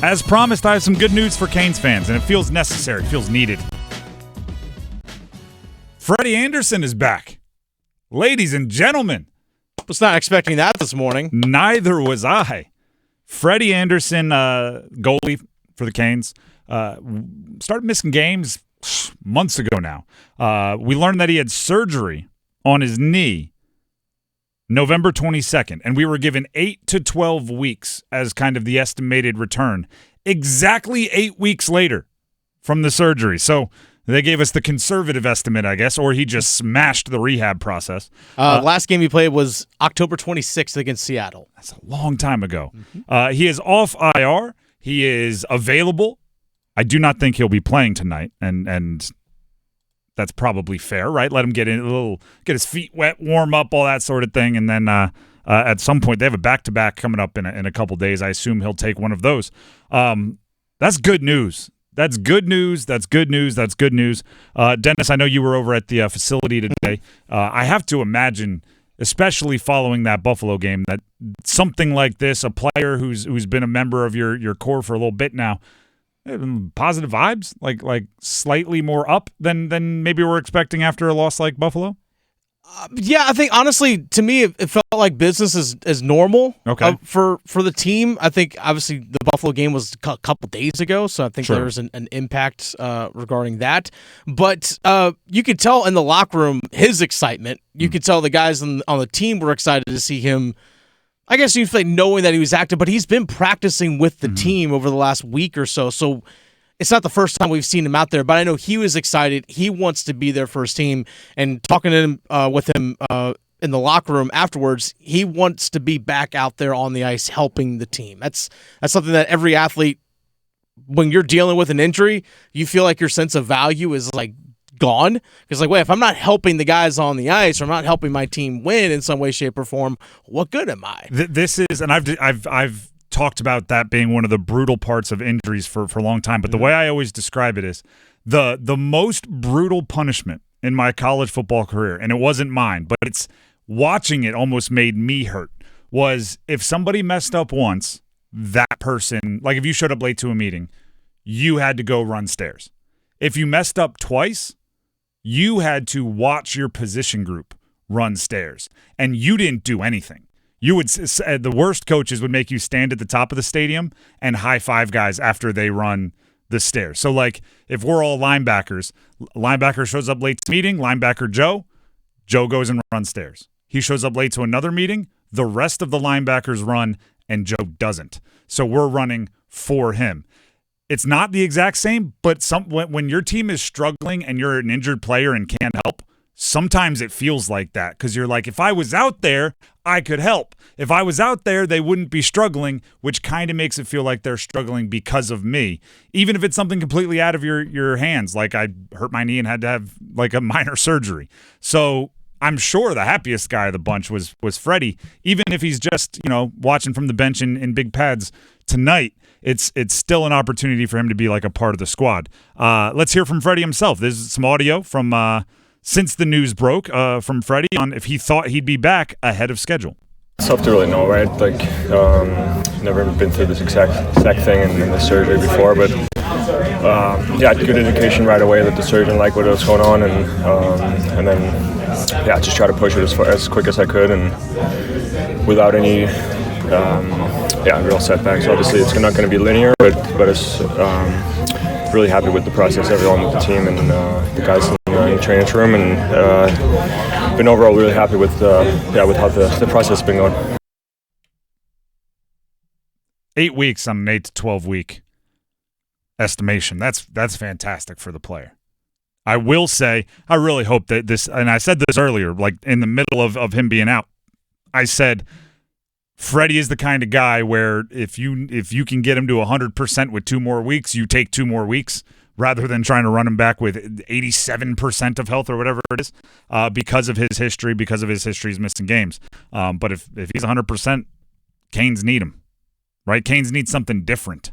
As promised, I have some good news for Canes fans, and it feels necessary, it feels needed. Freddie Anderson is back. Ladies and gentlemen. Was not expecting that this morning. Neither was I. Freddy Anderson, goalie for the Canes, started missing games months ago now. We learned that he had surgery on his knee November 22nd, and we were given 8 to 12 weeks as kind of the estimated return. Exactly 8 weeks later from the surgery. So they gave us the conservative estimate, I guess, or he just smashed the rehab process. Last game he played was October 26th against Seattle. That's a long time ago. He is off IR. He is available. I do not think he'll be playing tonight, and that's probably fair, right? Let him get his feet wet, warm up, all that sort of thing, and then at some point they have a back-to-back coming up in a couple days. I assume he'll take one of those. That's good news. That's good news. That's good news. That's good news. Dennis, I know you were over at the facility today. I have to imagine, especially following that Buffalo game, that something like this, a player who's been a member of your core for a little bit now, positive vibes, like slightly more up than maybe we're expecting after a loss like Buffalo. Yeah, I think honestly, to me, it felt like business is normal. Okay. For the team, I think obviously the Buffalo game was a couple days ago, so I think Sure. there's an impact regarding that. But you could tell in the locker room his excitement. You could tell the guys on the team were excited to see him. I guess you'd say knowing that he was active, but he's been practicing with the team over the last week or so. So it's not the first time we've seen him out there, but I know he was excited. He wants to be there for his team. And talking to him with him in the locker room afterwards, he wants to be back out there on the ice helping the team. That's something that every athlete, when you're dealing with an injury, you feel like your sense of value is like gone. Because like, wait, if I'm not helping the guys on the ice, or I'm not helping my team win in some way, shape, or form, what good am I? This is, and I've talked about that being one of the brutal parts of injuries for a long time. But the way I always describe it is the most brutal punishment in my college football career, and it wasn't mine, but it's watching it almost made me hurt, was if somebody messed up once, that person, like if you showed up late to a meeting, you had to go run stairs. If you messed up twice, you had to watch your position group run stairs, and you didn't do anything. You would, the worst coaches would make you stand at the top of the stadium and high five guys after they run the stairs. So like if we're all linebacker shows up late to meeting, linebacker Joe goes and runs stairs. He shows up late to another meeting, the rest of the linebackers run and Joe doesn't. So we're running for him. It's not the exact same, but when your team is struggling and you're an injured player and can't help, sometimes it feels like that because you're like, if I was out there, I could help. If I was out there, they wouldn't be struggling, which kind of makes it feel like they're struggling because of me, even if it's something completely out of your hands, like I hurt my knee and had to have like a minor surgery. So I'm sure the happiest guy of the bunch was Freddie, even if he's just watching from the bench in big pads tonight. It's still an opportunity for him to be like a part of the squad. Let's hear from Freddie himself. There's some audio from since the news broke from Freddie on if he thought he'd be back ahead of schedule. It's tough to really know, right? Like, never been through this exact thing in the surgery before, but good indication right away that the surgeon liked what was going on, and then just try to push it as quick as I could, and without any real setbacks. Obviously, it's not going to be linear, but it's really happy with the process, everyone with the team and the guys in the training room, and been overall really happy with how the process has been going. 8 weeks on an 8 to 12 week estimation. That's fantastic for the player. I will say, I really hope that this, and I said this earlier, like in the middle of him being out, I said Freddie is the kind of guy where if you can get him to 100% with 2 more weeks, you take 2 more weeks rather than trying to run him back with 87% of health or whatever it is, because of his history, he's missing games. But if he's 100%, Canes need him, right? Canes need something different.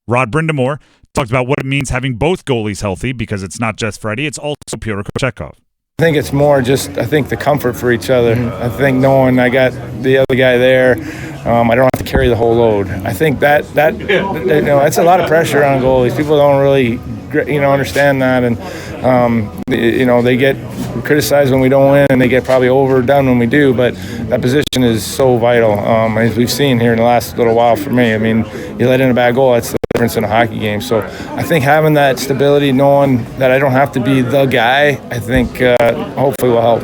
Rod Brind'Amour talked about what it means having both goalies healthy, because it's not just Freddie, it's also Pyotr Kochetkov. I think it's more just, the comfort for each other. I think knowing I got the other guy there, I don't have to carry the whole load. I think that that's a lot of pressure on goalies. People don't really understand that, and they get criticized when we don't win, and they get probably overdone when we do. But that position is so vital, as we've seen here in the last little while for me. I mean, you let in a bad goal, that's the difference in a hockey game. So I think having that stability, knowing that I don't have to be the guy, I think hopefully will help.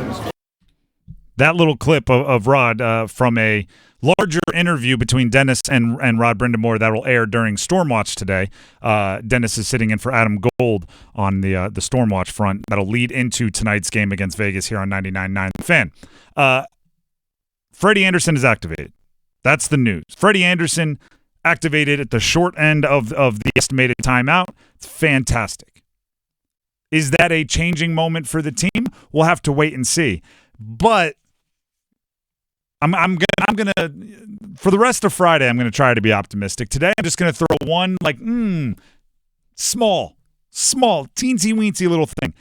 That little clip of Rod from a larger interview between Dennis and Rod Brind'Amour that will air during Stormwatch today. Dennis is sitting in for Adam Gold on the Stormwatch front. That'll lead into tonight's game against Vegas here on 99.9 The Fan. Freddie Anderson is activated. That's the news. Freddie Anderson activated at the short end of the estimated timeout. It's fantastic. Is that a changing moment for the team? We'll have to wait and see. But I'm gonna for the rest of Friday, I'm gonna try to be optimistic. Today, I'm just gonna throw one small, teensy weensy little thing.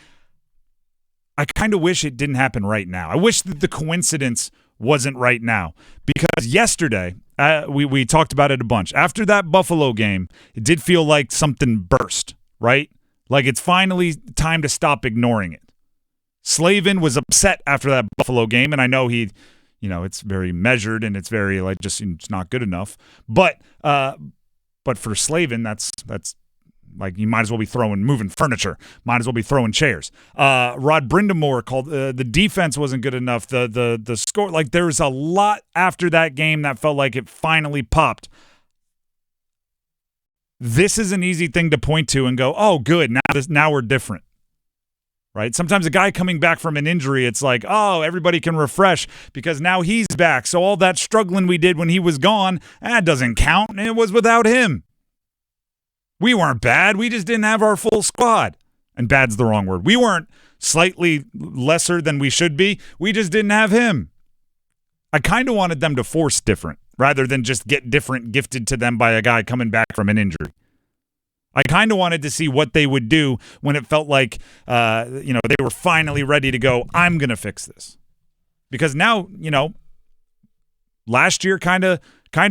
I kind of wish it didn't happen right now. I wish that the coincidence wasn't right now, because yesterday we talked about it a bunch. After that Buffalo game, it did feel like something burst, right? Like it's finally time to stop ignoring it. Slavin was upset after that Buffalo game, and I know it's very measured and it's very it's not good enough. But for Slavin, that's like you might as well be moving furniture, might as well be throwing chairs. Rod Brind'Amour called the defense wasn't good enough. The score, like there was a lot after that game that felt like it finally popped. This is an easy thing to point to and go, oh, good, now we're different. Right? Sometimes a guy coming back from an injury, it's like, oh, everybody can refresh because now he's back. So all that struggling we did when he was gone, that doesn't count, and it was without him. We weren't bad. We just didn't have our full squad. And bad's the wrong word. We weren't slightly lesser than we should be. We just didn't have him. I kind of wanted them to force different rather than just get different gifted to them by a guy coming back from an injury. I kind of wanted to see what they would do when it felt like, they were finally ready to go, I'm going to fix this. Because now, last year kind of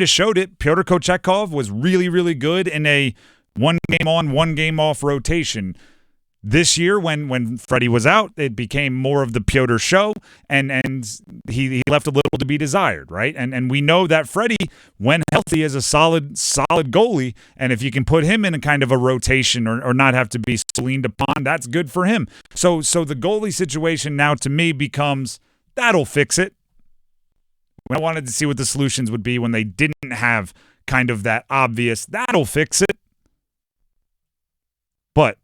showed it. Pyotr Kochetkov was really, really good in a one game on, one game off rotation. This year, when Freddie was out, it became more of the Pyotr show, and he left a little to be desired, right? And we know that Freddie, when healthy, is a solid goalie, and if you can put him in a kind of a rotation or not have to be leaned upon, that's good for him. So the goalie situation now to me becomes, that'll fix it. I wanted to see what the solutions would be when they didn't have kind of that obvious, that'll fix it. But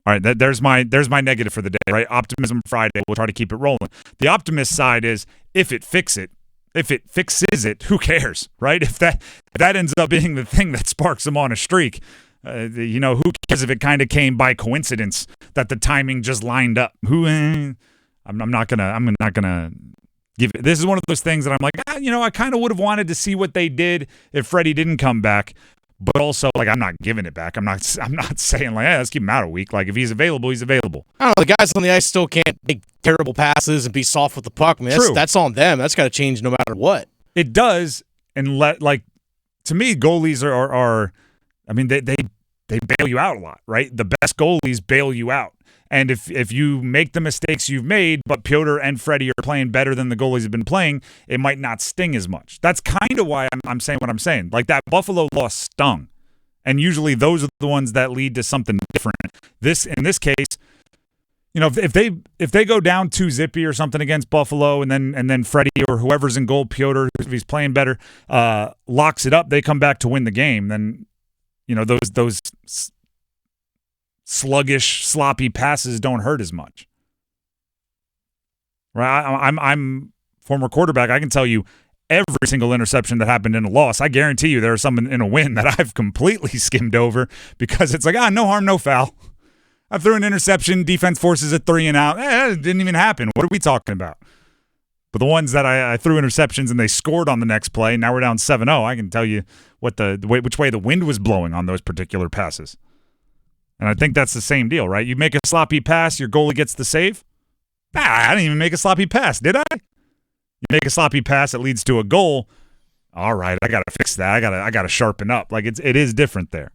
all right, there's my negative for the day, right? Optimism Friday. We'll try to keep it rolling. The optimist side is if it fixes it, who cares, right? If that ends up being the thing that sparks them on a streak, who cares if it kind of came by coincidence that the timing just lined up? I'm not gonna give it. This is one of those things that I'm like, I kind of would have wanted to see what they did if Freddie didn't come back. But also, I'm not giving it back. I'm not saying, let's keep him out a week. Like, if he's available, he's available. I don't know. The guys on the ice still can't make terrible passes and be soft with the puck. I mean, that's on them. That's got to change no matter what. It does. And, to me, goalies are they bail you out a lot, right? The best goalies bail you out. And if you make the mistakes you've made, but Pyotr and Freddie are playing better than the goalies have been playing, it might not sting as much. That's kind of why I'm saying what I'm saying. Like that Buffalo loss stung. And usually those are the ones that lead to something different. In this case, if they go down 2-0 or something against Buffalo and then Freddie or whoever's in goal, Pyotr, if he's playing better, locks it up, they come back to win the game, then those sluggish, sloppy passes don't hurt as much. Right? I'm former quarterback. I can tell you every single interception that happened in a loss. I guarantee you there are some in a win that I've completely skimmed over because it's like, no harm, no foul. I threw an interception, defense forces a 3 and out. It didn't even happen. What are we talking about? But the ones that I threw interceptions and they scored on the next play, now we're down 7-0. I can tell you which way the wind was blowing on those particular passes. And I think that's the same deal, right? You make a sloppy pass, your goalie gets the save. I didn't even make a sloppy pass, did I? You make a sloppy pass, it leads to a goal. all right, I got to fix that. I got to sharpen up. Like it is different there.